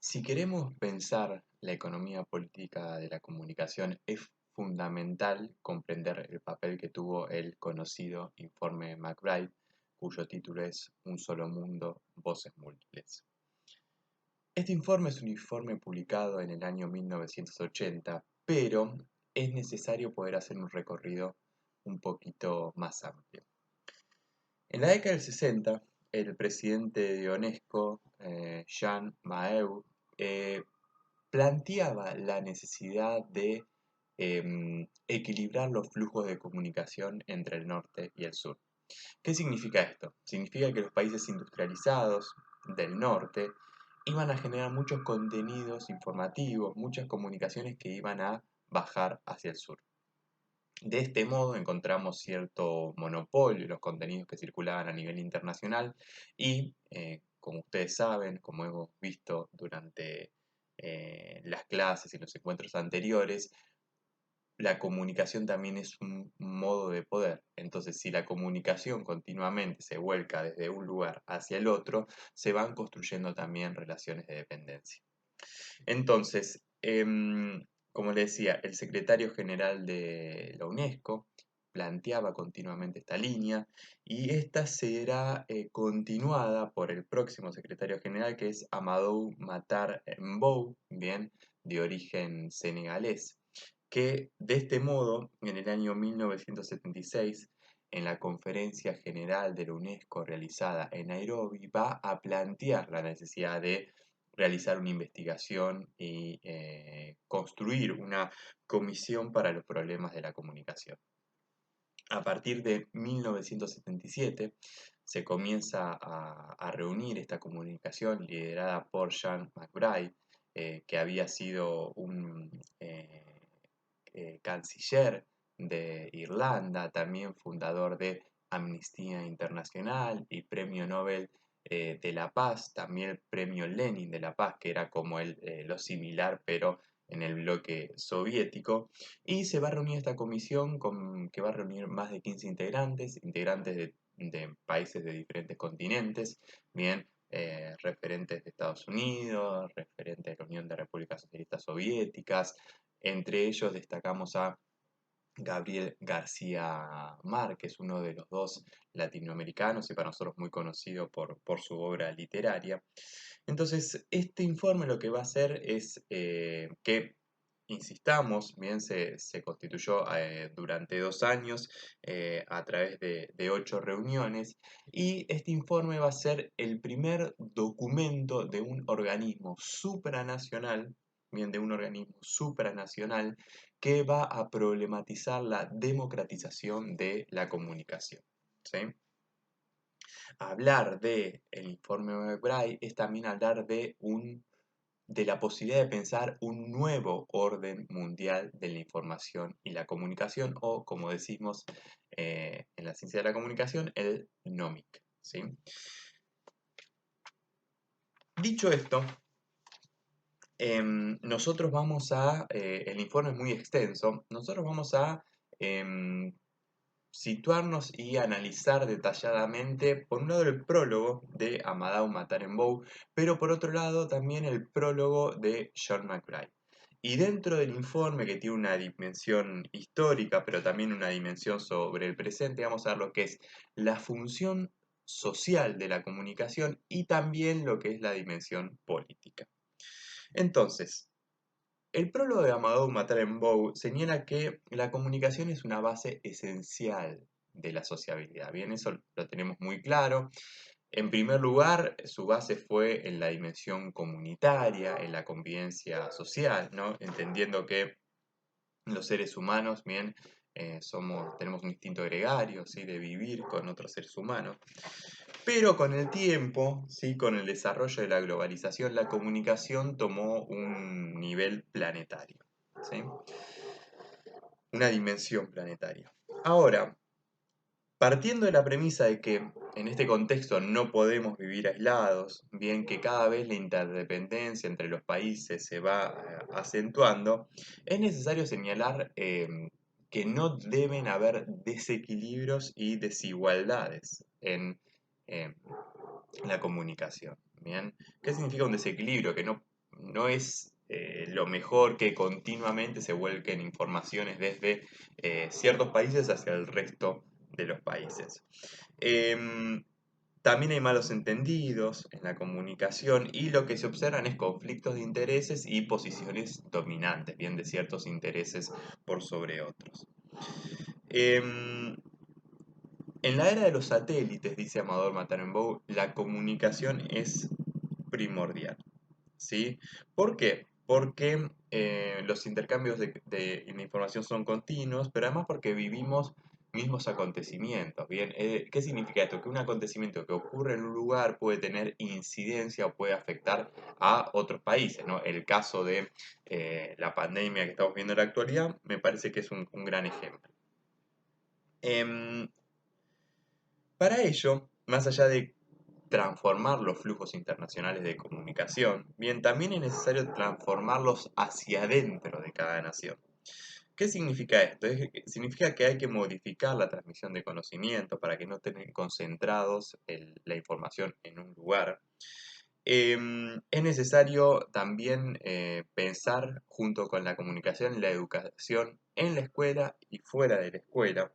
Si queremos pensar la economía política de la comunicación, es fundamental comprender el papel que tuvo el conocido informe McBride, cuyo título es Un solo mundo, voces múltiples. Este informe es un informe publicado en el año 1980, pero es necesario poder hacer un recorrido un poquito más amplio. En la década del 60, el presidente de UNESCO, Jean Maheu, eh, planteaba la necesidad de equilibrar los flujos de comunicación entre el norte y el sur. ¿Qué significa esto? Significa que los países industrializados del norte iban a generar muchos contenidos informativos, muchas comunicaciones que iban a bajar hacia el sur. De este modo encontramos cierto monopolio en los contenidos que circulaban a nivel internacional y, como ustedes saben, como hemos visto durante las clases y los encuentros anteriores, la comunicación también es un modo de poder. Entonces, si la comunicación continuamente se vuelca desde un lugar hacia el otro, se van construyendo también relaciones de dependencia. Entonces, como le decía, el secretario general de la UNESCO planteaba continuamente esta línea y esta será continuada por el próximo secretario general, que es Amadou Matar Mbow, bien, de origen senegalés, que de este modo, en el año 1976, en la Conferencia General de la UNESCO realizada en Nairobi, va a plantear la necesidad de realizar una investigación y construir una comisión para los problemas de la comunicación. A partir de 1977 se comienza a reunir esta comunicación liderada por Jean McBride, que había sido un canciller de Irlanda, también fundador de Amnistía Internacional y Premio Nobel de la Paz, también el Premio Lenin de la Paz, que era como lo similar, pero en el bloque soviético, y se va a reunir esta comisión que va a reunir más de 15 integrantes, de países de diferentes continentes, bien, referentes de Estados Unidos, referentes de la Unión de Repúblicas Socialistas Soviéticas. Entre ellos destacamos a Gabriel García Márquez, uno de los dos latinoamericanos y para nosotros muy conocido por su obra literaria. Entonces, este informe lo que va a hacer es que, insistamos, bien, se constituyó durante 2 años a través de 8 reuniones y este informe va a ser el primer documento de un organismo supranacional, bien, de un organismo supranacional que va a problematizar la democratización de la comunicación. ¿Sí? Hablar de el informe McBride es también hablar de la posibilidad de pensar un nuevo orden mundial de la información y la comunicación, o como decimos en la ciencia de la comunicación, el NOMIC. ¿Sí? Dicho esto, nosotros vamos el informe es muy extenso, nosotros vamos a em, situarnos y analizar detalladamente, por un lado, el prólogo de Amadou Matarembou, pero por otro lado también el prólogo de John McBride. Y dentro del informe, que tiene una dimensión histórica, pero también una dimensión sobre el presente, vamos a ver lo que es la función social de la comunicación y también lo que es la dimensión política. Entonces, el prólogo de Amadou Matarembou señala que la comunicación es una base esencial de la sociabilidad. Bien, eso lo tenemos muy claro. En primer lugar, su base fue en la dimensión comunitaria, en la convivencia social, ¿no? Entendiendo que los seres humanos, bien, tenemos un instinto gregario, ¿sí? De vivir con otros seres humanos. Pero con el tiempo, ¿sí? Con el desarrollo de la globalización, la comunicación tomó un nivel planetario, ¿sí? Una dimensión planetaria. Ahora, partiendo de la premisa de que en este contexto no podemos vivir aislados, bien que cada vez la interdependencia entre los países se va acentuando, es necesario señalar que no deben haber desequilibrios y desigualdades en la comunicación. ¿Bien? ¿Qué significa un desequilibrio? Que no es lo mejor que continuamente se vuelquen informaciones desde ciertos países hacia el resto de los países. Em, También hay malos entendidos en la comunicación y lo que se observan es conflictos de intereses y posiciones dominantes, bien de ciertos intereses por sobre otros. Em, en la era de los satélites, dice Amador Matarenbow, la comunicación es primordial. ¿Sí? ¿Por qué? Porque los intercambios de información son continuos, pero además porque vivimos mismos acontecimientos. Bien, ¿qué significa esto? Que un acontecimiento que ocurre en un lugar puede tener incidencia o puede afectar a otros países, ¿no? El caso de la pandemia que estamos viendo en la actualidad me parece que es un gran ejemplo. Em, para ello, más allá de transformar los flujos internacionales de comunicación, bien, también es necesario transformarlos hacia adentro de cada nación. ¿Qué significa esto? Significa que hay que modificar la transmisión de conocimiento para que no estén concentrados la información en un lugar. Es necesario también pensar junto con la comunicación la educación en la escuela y fuera de la escuela.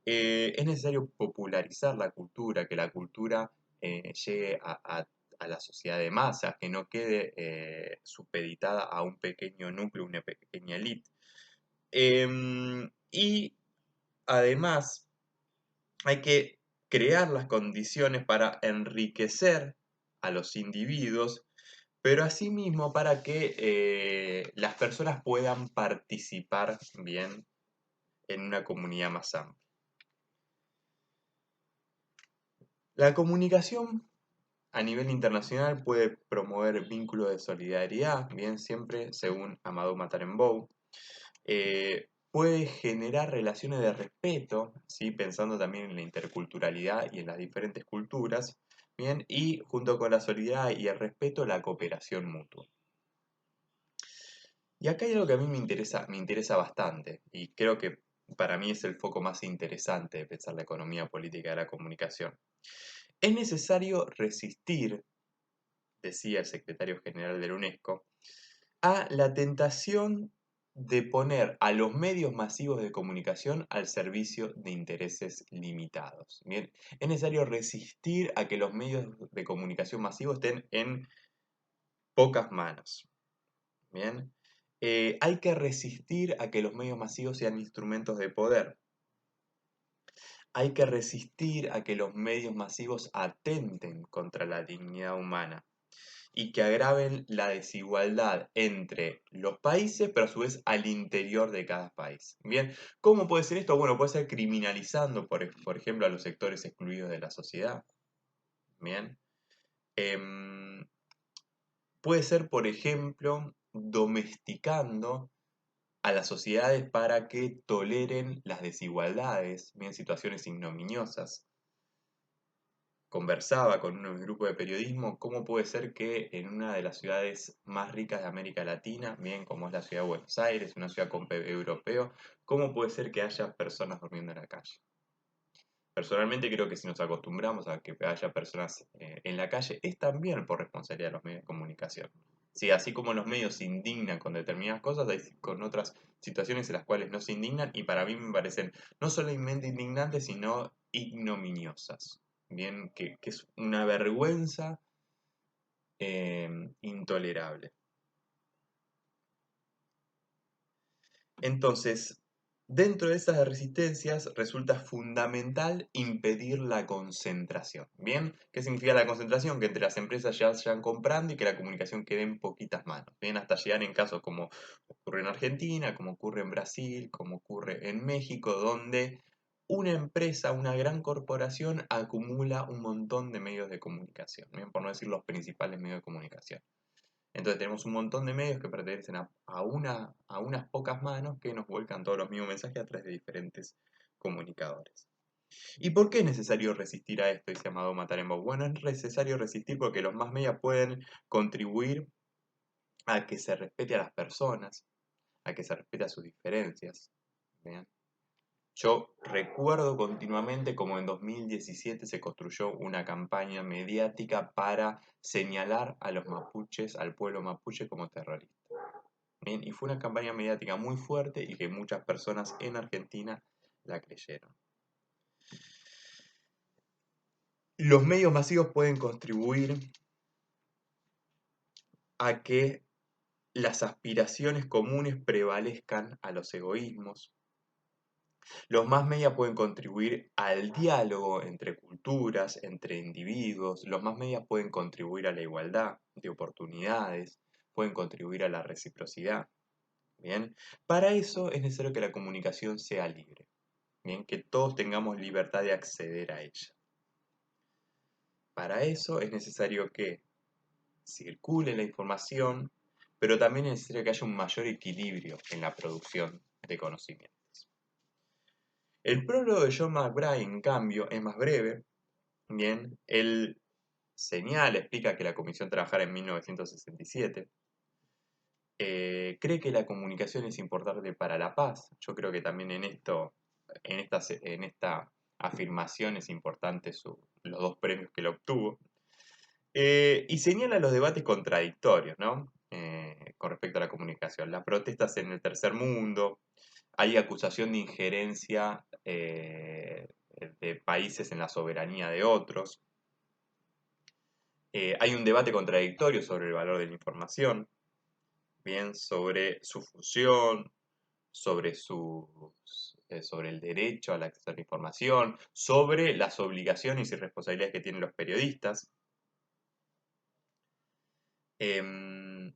Es necesario popularizar la cultura, que la cultura llegue a la sociedad de masas, que no quede supeditada a un pequeño núcleo, una pequeña élite. Y además hay que crear las condiciones para enriquecer a los individuos, pero asimismo para que las personas puedan participar bien en una comunidad más amplia. La comunicación a nivel internacional puede promover vínculos de solidaridad, bien siempre según Amadou Matarenbow. Puede generar relaciones de respeto, ¿sí? Pensando también en la interculturalidad y en las diferentes culturas, bien, y junto con la solidaridad y el respeto, la cooperación mutua. Y acá hay algo que a mí me interesa bastante, y creo que para mí es el foco más interesante de pensar la economía política de la comunicación. Es necesario resistir, decía el secretario general de la UNESCO, a la tentación de poner a los medios masivos de comunicación al servicio de intereses limitados. Bien, es necesario resistir a que los medios de comunicación masivos estén en pocas manos. Bien, hay que resistir a que los medios masivos sean instrumentos de poder. Hay que resistir a que los medios masivos atenten contra la dignidad humana y que agraven la desigualdad entre los países, pero a su vez al interior de cada país. Bien, ¿cómo puede ser esto? Bueno, puede ser criminalizando, por ejemplo, a los sectores excluidos de la sociedad. Bien. Em, Puede ser, por ejemplo, domesticando a las sociedades para que toleren las desigualdades, bien, situaciones ignominiosas. Conversaba con un grupo de periodismo cómo puede ser que en una de las ciudades más ricas de América Latina, bien como es la ciudad de Buenos Aires, una ciudad con PIB europeo, cómo puede ser que haya personas durmiendo en la calle. Personalmente creo que si nos acostumbramos a que haya personas en la calle, es también por responsabilidad de los medios de comunicación. Sí, así como los medios se indignan con determinadas cosas, hay con otras situaciones en las cuales no se indignan y para mí me parecen no solamente indignantes, sino ignominiosas. Bien, que es una vergüenza intolerable. Entonces, dentro de esas resistencias resulta fundamental impedir la concentración. ¿Bien? ¿Qué significa la concentración? Que entre las empresas ya vayan comprando y que la comunicación quede en poquitas manos. ¿Bien? Hasta llegar en casos como ocurre en Argentina, como ocurre en Brasil, como ocurre en México, donde una empresa, una gran corporación acumula un montón de medios de comunicación. ¿Bien? Por no decir los principales medios de comunicación. Entonces tenemos un montón de medios que pertenecen a unas pocas manos que nos vuelcan todos los mismos mensajes a través de diferentes comunicadores. ¿Y por qué es necesario resistir a esto? Dice Amado Matarembo. Bueno, es necesario resistir porque los más medios pueden contribuir a que se respete a las personas, a que se respete a sus diferencias. ¿Bien? Yo recuerdo continuamente como en 2017 se construyó una campaña mediática para señalar a los mapuches, al pueblo mapuche como terrorista. Bien, y fue una campaña mediática muy fuerte y que muchas personas en Argentina la creyeron. Los medios masivos pueden contribuir a que las aspiraciones comunes prevalezcan a los egoísmos. Los más media pueden contribuir al diálogo entre culturas, entre individuos. Los más media pueden contribuir a la igualdad de oportunidades, pueden contribuir a la reciprocidad. Bien, para eso es necesario que la comunicación sea libre. Bien, que todos tengamos libertad de acceder a ella. Para eso es necesario que circule la información, pero también es necesario que haya un mayor equilibrio en la producción de conocimientos. El prólogo de John McBride, en cambio, es más breve. Bien, él señala, explica que la comisión trabajara en 1967. Cree que la comunicación es importante para la paz. Yo creo que también en esta afirmación es importante los dos premios que lo obtuvo. Y señala los debates contradictorios, ¿no? Con respecto a la comunicación. Las protestas en el tercer mundo, hay acusación de injerencia de países en la soberanía de otros. Hay un debate contradictorio sobre el valor de la información, bien, sobre su función, sobre el derecho al acceso a la información, sobre las obligaciones y responsabilidades que tienen los periodistas. Em,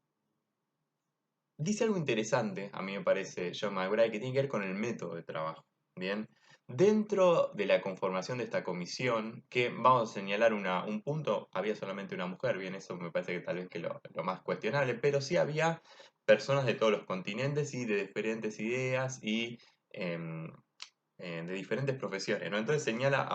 Dice algo interesante, a mí me parece, John McBride, que tiene que ver con el método de trabajo. Bien, dentro de la conformación de esta comisión, que vamos a señalar un punto, había solamente una mujer, bien, eso me parece que tal vez que lo más cuestionable, pero sí había personas de todos los continentes y de diferentes ideas y em, de diferentes profesiones, ¿no? Entonces señala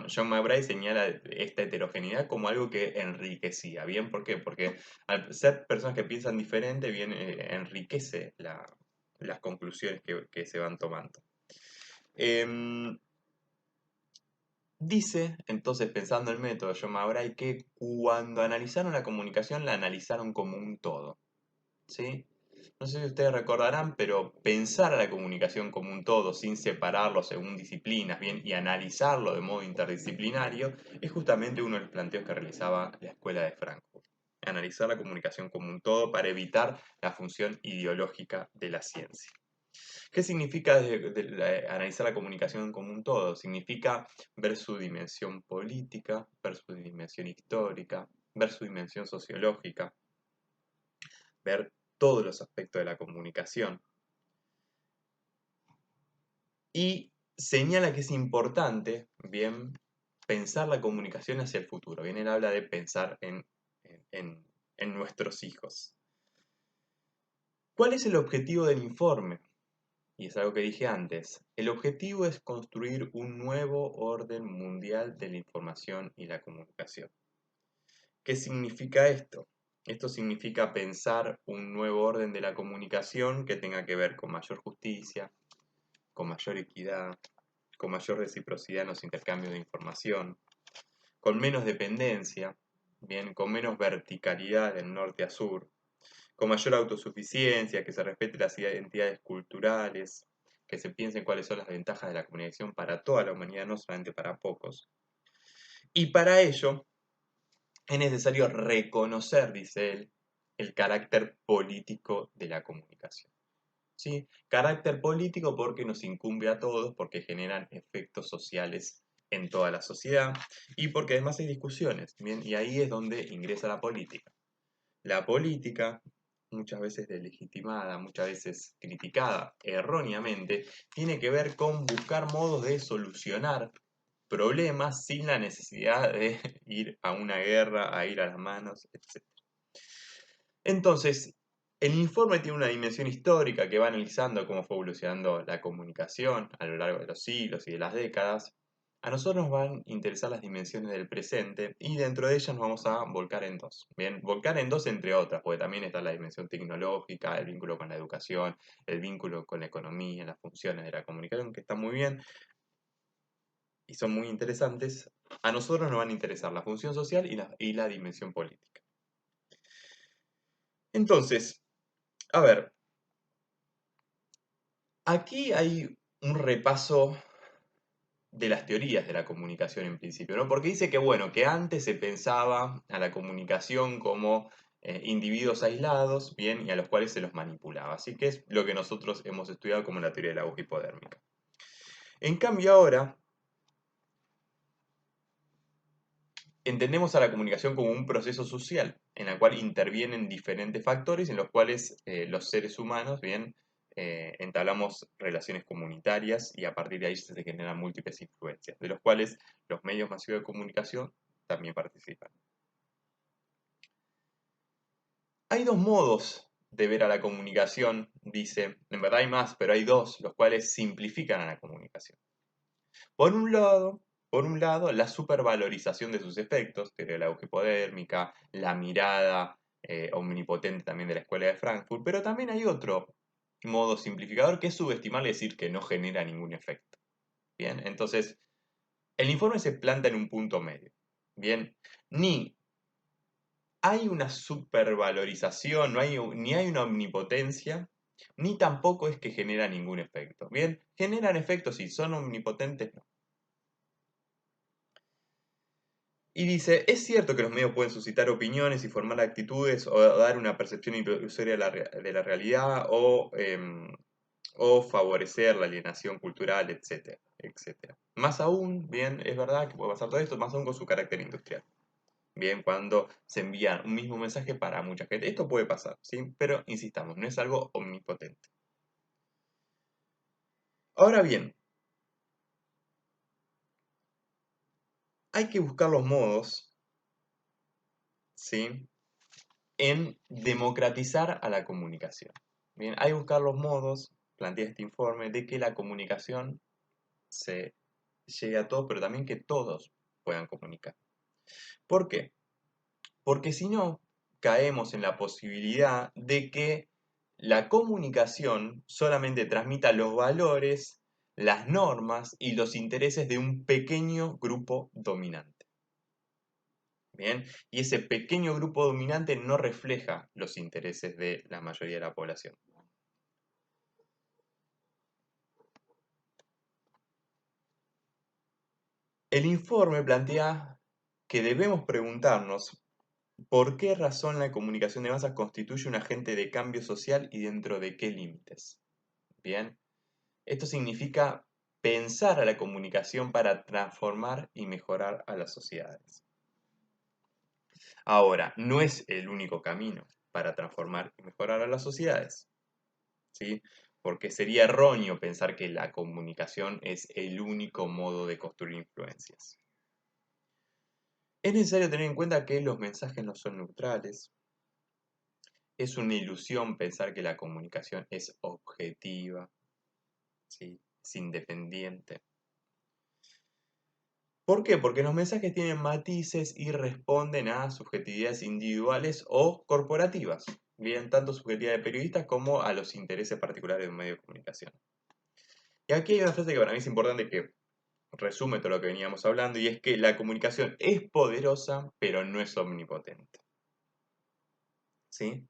John McBride señala esta heterogeneidad como algo que enriquecía, ¿bien? ¿Por qué? Porque al ser personas que piensan diferente, bien, enriquece las conclusiones que se van tomando. Em, Dice, entonces, pensando en el método de John McBride, que cuando analizaron la comunicación, la analizaron como un todo, ¿sí? No sé si ustedes recordarán, pero pensar a la comunicación como un todo, sin separarlo según disciplinas, bien, y analizarlo de modo interdisciplinario, es justamente uno de los planteos que realizaba la Escuela de Frankfurt. Analizar la comunicación como un todo para evitar la función ideológica de la ciencia. ¿Qué significa analizar la comunicación como un todo? Significa ver su dimensión política, ver su dimensión histórica, ver su dimensión sociológica, ver todos los aspectos de la comunicación. Y señala que es importante, bien, pensar la comunicación hacia el futuro. Bien, él habla de pensar en nuestros hijos. ¿Cuál es el objetivo del informe? Y es algo que dije antes. El objetivo es construir un nuevo orden mundial de la información y la comunicación. ¿Qué significa esto? Esto significa pensar un nuevo orden de la comunicación que tenga que ver con mayor justicia, con mayor equidad, con mayor reciprocidad en los intercambios de información, con menos dependencia, bien, con menos verticalidad del norte a sur, con mayor autosuficiencia, que se respete las identidades culturales, que se piensen cuáles son las ventajas de la comunicación para toda la humanidad, no solamente para pocos. Y para ello es necesario reconocer, dice él, el carácter político de la comunicación. ¿Sí? Carácter político porque nos incumbe a todos, porque generan efectos sociales en toda la sociedad y porque además hay discusiones, ¿bien? Y ahí es donde ingresa la política. La política, muchas veces deslegitimada, muchas veces criticada erróneamente, tiene que ver con buscar modos de solucionar problemas sin la necesidad de ir a una guerra, a ir a las manos, etc. Entonces, el informe tiene una dimensión histórica que va analizando cómo fue evolucionando la comunicación a lo largo de los siglos y de las décadas. a nosotros nos van a interesar las dimensiones del presente y dentro de ellas nos vamos a volcar en dos. Bien, volcar en dos entre otras, porque también está la dimensión tecnológica, el vínculo con la educación, el vínculo con la economía, las funciones de la comunicación, que están muy bien y son muy interesantes. A nosotros nos van a interesar la función social y la dimensión política. Entonces, a ver, aquí hay un repaso de las teorías de la comunicación en principio, ¿no? Porque dice que, bueno, que antes se pensaba a la comunicación como individuos aislados, bien, y a los cuales se los manipulaba. Así que es lo que nosotros hemos estudiado como la teoría de la aguja hipodérmica. En cambio ahora, entendemos a la comunicación como un proceso social, en el cual intervienen diferentes factores en los cuales los seres humanos, bien, entablamos relaciones comunitarias y a partir de ahí se generan múltiples influencias, de los cuales los medios masivos de comunicación también participan. Hay dos modos de ver a la comunicación, dice, en verdad hay más, pero hay dos, los cuales simplifican a la comunicación. Por un lado, la supervalorización de sus efectos, teoría de la auge hipodérmica, la mirada omnipotente también de la Escuela de Frankfurt, pero también hay otro modo simplificador que es subestimar y decir que no genera ningún efecto. Bien, entonces, el informe se planta en un punto medio. Bien, ni hay una supervalorización, ni hay una omnipotencia, ni tampoco es que genera ningún efecto. Bien, generan efectos y son omnipotentes, no. Y dice, es cierto que los medios pueden suscitar opiniones y formar actitudes o dar una percepción ilusoria de la realidad o favorecer la alienación cultural, etcétera, etcétera. Más aún, bien, es verdad que puede pasar todo esto, más aún con su carácter industrial. Bien, cuando se envía un mismo mensaje para mucha gente. Esto puede pasar, ¿sí? Pero insistamos, no es algo omnipotente. Ahora bien, hay que buscar los modos, ¿sí? En democratizar a la comunicación. Bien, hay que buscar los modos, plantea este informe, de que la comunicación se llegue a todos, pero también que todos puedan comunicar. ¿Por qué? Porque si no, caemos en la posibilidad de que la comunicación solamente transmita los valores, las normas y los intereses de un pequeño grupo dominante. Bien, y ese pequeño grupo dominante no refleja los intereses de la mayoría de la población. El informe plantea que debemos preguntarnos por qué razón la comunicación de masas constituye un agente de cambio social y dentro de qué límites. Bien, esto significa pensar a la comunicación para transformar y mejorar a las sociedades. Ahora, no es el único camino para transformar y mejorar a las sociedades, ¿sí? Porque sería erróneo pensar que la comunicación es el único modo de construir influencias. Es necesario tener en cuenta que los mensajes no son neutrales. Es una ilusión pensar que la comunicación es objetiva, ¿sí? Es independiente. ¿Por qué? Porque los mensajes tienen matices y responden a subjetividades individuales o corporativas, bien tanto subjetiva de periodistas como a los intereses particulares de un medio de comunicación. Y aquí hay una frase que para mí es importante que resume todo lo que veníamos hablando y es que la comunicación es poderosa pero no es omnipotente. ¿Sí?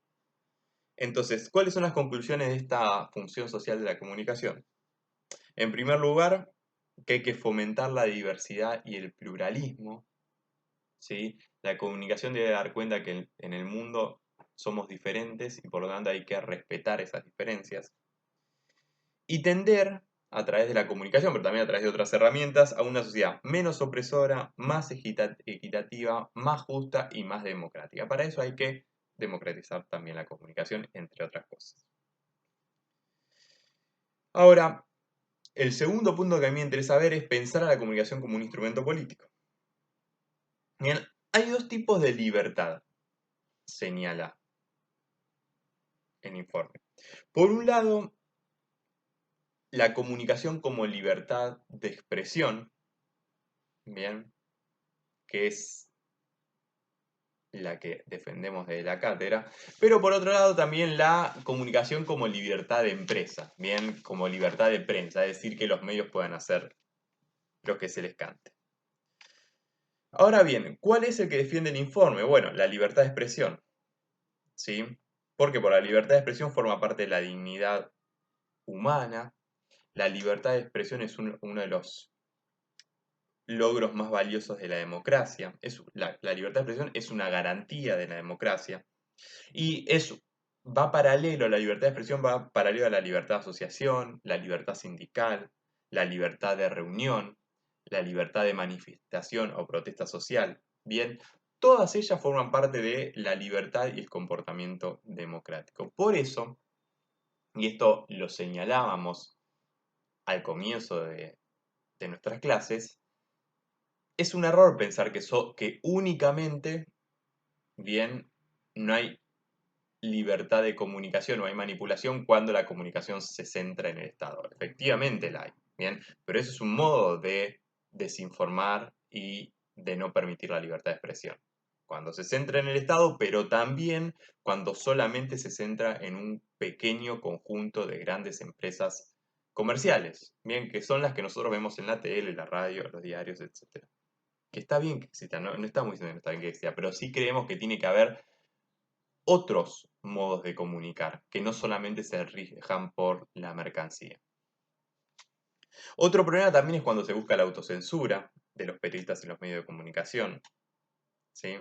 Entonces, ¿cuáles son las conclusiones de esta función social de la comunicación? En primer lugar, que hay que fomentar la diversidad y el pluralismo. ¿Sí? La comunicación debe dar cuenta que en el mundo somos diferentes y por lo tanto hay que respetar esas diferencias. Y tender, a través de la comunicación, pero también a través de otras herramientas, a una sociedad menos opresora, más equitativa, más justa y más democrática. Para eso hay que democratizar también la comunicación, entre otras cosas. Ahora, el segundo punto que a mí me interesa ver es pensar a la comunicación como un instrumento político. Bien, hay dos tipos de libertad, señala el informe. Por un lado, la comunicación como libertad de expresión, bien, que es la que defendemos desde la cátedra, pero por otro lado también la comunicación como libertad de empresa, bien, como libertad de prensa, es decir, que los medios puedan hacer lo que se les cante. Ahora bien, ¿cuál es el que defiende el informe? Bueno, la libertad de expresión, ¿sí? Porque por la libertad de expresión forma parte de la dignidad humana. La libertad de expresión es uno de los logros más valiosos de la democracia. La libertad de expresión es una garantía de la democracia. Y va paralelo, la libertad de expresión va paralelo a la libertad de asociación, la libertad sindical, la libertad de reunión, la libertad de manifestación o protesta social. Bien, todas ellas forman parte de la libertad y el comportamiento democrático. Por eso, y esto lo señalábamos al comienzo de nuestras clases, es un error pensar que únicamente, bien, no hay libertad de comunicación o hay manipulación cuando la comunicación se centra en el Estado. Efectivamente la hay, bien, pero eso es un modo de desinformar y de no permitir la libertad de expresión. Cuando se centra en el Estado, pero también cuando solamente se centra en un pequeño conjunto de grandes empresas comerciales, bien, que son las que nosotros vemos en la tele, la radio, los diarios, etc. Que está bien que exista, no estamos diciendo que no está bien que exista, pero sí creemos que tiene que haber otros modos de comunicar, que no solamente se rijan por la mercancía. Otro problema también es cuando se busca la autocensura de los periodistas y los medios de comunicación, ¿sí?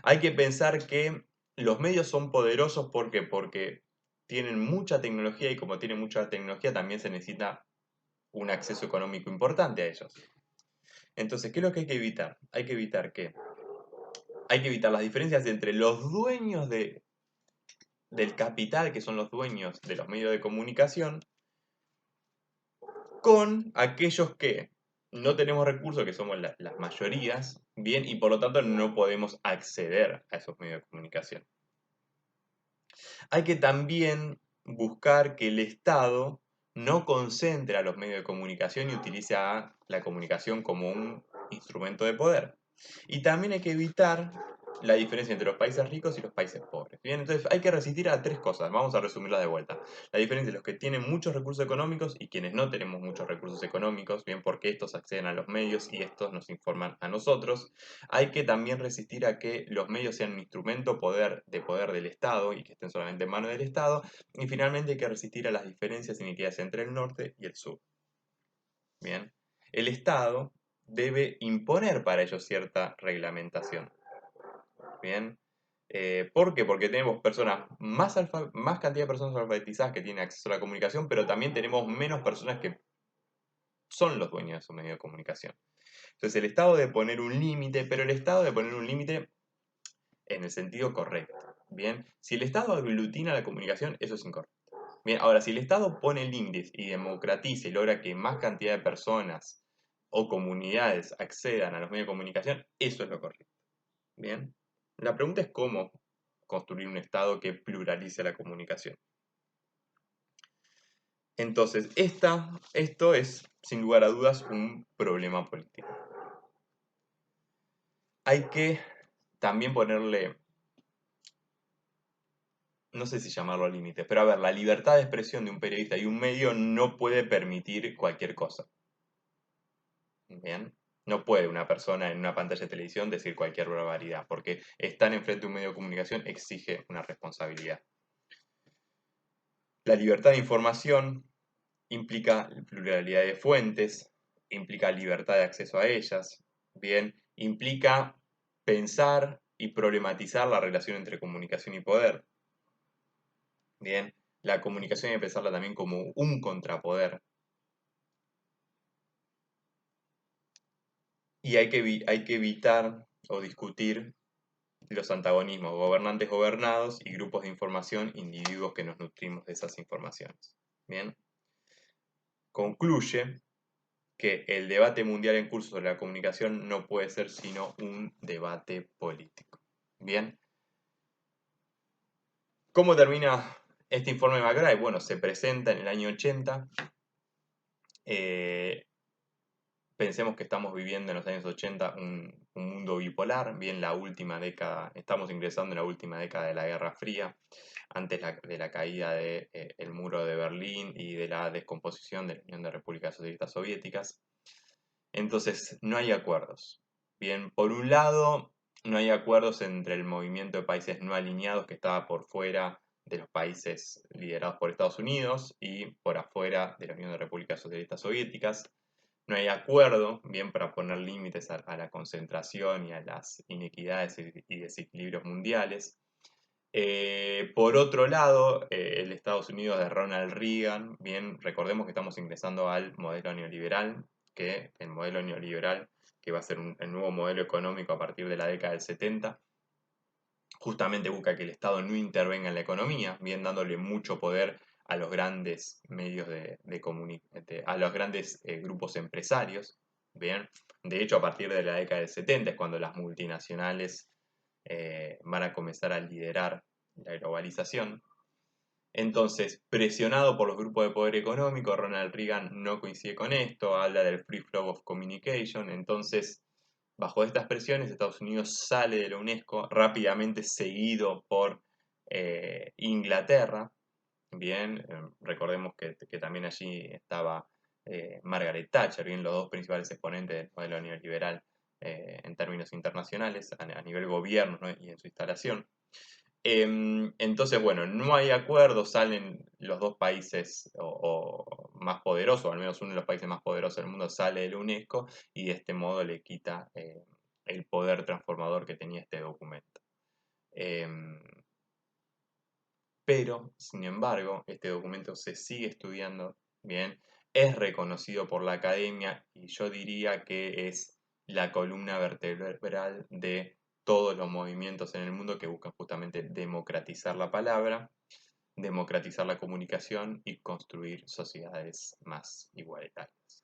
Hay que pensar que los medios son poderosos porque tienen mucha tecnología y como tienen mucha tecnología también se necesita un acceso económico importante a ellos. Entonces, ¿qué es lo que hay que evitar? Hay que evitar las diferencias entre los dueños del capital, que son los dueños de los medios de comunicación, con aquellos que no tenemos recursos, que somos las mayorías, bien, y por lo tanto no podemos acceder a esos medios de comunicación. Hay que también buscar que el Estado no concentre a los medios de comunicación y utilice a la comunicación como un instrumento de poder. Y también hay que evitar la diferencia entre los países ricos y los países pobres. Bien, entonces hay que resistir a tres cosas. Vamos a resumirlas de vuelta. La diferencia entre los que tienen muchos recursos económicos y quienes no tenemos muchos recursos económicos, bien, porque estos acceden a los medios y estos nos informan a nosotros. Hay que también resistir a que los medios sean un instrumento de poder del Estado y que estén solamente en manos del Estado. Y finalmente hay que resistir a las diferencias e inequidades entre el norte y el sur. Bien, el Estado debe imponer para ello cierta reglamentación. Bien, ¿por qué? Porque tenemos más cantidad de personas alfabetizadas que tienen acceso a la comunicación, pero también tenemos menos personas que son los dueños de su medio de comunicación. Entonces el Estado debe poner un límite, pero el Estado debe poner un límite en el sentido correcto. Bien, si el Estado aglutina la comunicación, eso es incorrecto. Bien, ahora, si el Estado pone límites y democratiza y logra que más cantidad de personas o comunidades accedan a los medios de comunicación, eso es lo correcto. Bien, la pregunta es cómo construir un Estado que pluralice la comunicación. Entonces, esto es, sin lugar a dudas, un problema político. Hay que también ponerle, no sé si llamarlo límite, pero a ver, la libertad de expresión de un periodista y un medio no puede permitir cualquier cosa. Bien, no puede una persona en una pantalla de televisión decir cualquier barbaridad, porque estar enfrente de un medio de comunicación exige una responsabilidad. La libertad de información implica pluralidad de fuentes, implica libertad de acceso a ellas, bien, implica pensar y problematizar la relación entre comunicación y poder. Bien, la comunicación hay que pensarla también como un contrapoder. Y hay que evitar o discutir los antagonismos, gobernantes gobernados y grupos de información, individuos que nos nutrimos de esas informaciones. Bien, concluye que el debate mundial en curso sobre la comunicación no puede ser sino un debate político. Bien, ¿cómo termina este informe de McBride? Bueno, se presenta en el año 80, Pensemos que estamos viviendo en los años 80 un mundo bipolar, bien la última década, estamos ingresando en la última década de la Guerra Fría, antes de la caída del muro de Berlín y de la descomposición de la Unión de Repúblicas Socialistas Soviéticas. Entonces, no hay acuerdos. Bien, por un lado, no hay acuerdos entre el movimiento de países no alineados que estaba por fuera de los países liderados por Estados Unidos y por afuera de la Unión de Repúblicas Socialistas Soviéticas. No hay acuerdo, bien, para poner límites a la concentración y a las inequidades y desequilibrios mundiales. Por otro lado, el Estados Unidos de Ronald Reagan, bien, recordemos que estamos ingresando al modelo neoliberal, que el modelo neoliberal, que va a ser el nuevo modelo económico a partir de la década del 70, justamente busca que el Estado no intervenga en la economía, bien dándole mucho poder a los grandes medios a los grandes grupos empresarios, bien. De hecho, a partir de la década del 70 es cuando las multinacionales van a comenzar a liderar la globalización. Entonces, presionado por los grupos de poder económico, Ronald Reagan no coincide con esto, habla del free flow of communication. Entonces, bajo estas presiones, Estados Unidos sale de la UNESCO, rápidamente seguido por Inglaterra. Bien, recordemos que también allí estaba Margaret Thatcher, bien, los dos principales exponentes del modelo neoliberal en términos internacionales, a nivel gobierno, ¿no? Y en su instalación. Entonces, bueno, no hay acuerdo, salen los dos países o más poderosos, o al menos uno de los países más poderosos del mundo sale de la UNESCO y de este modo le quita el poder transformador que tenía este documento. Em, pero, sin embargo, este documento se sigue estudiando, bien, es reconocido por la academia y yo diría que es la columna vertebral de todos los movimientos en el mundo que buscan justamente democratizar la palabra, democratizar la comunicación y construir sociedades más igualitarias.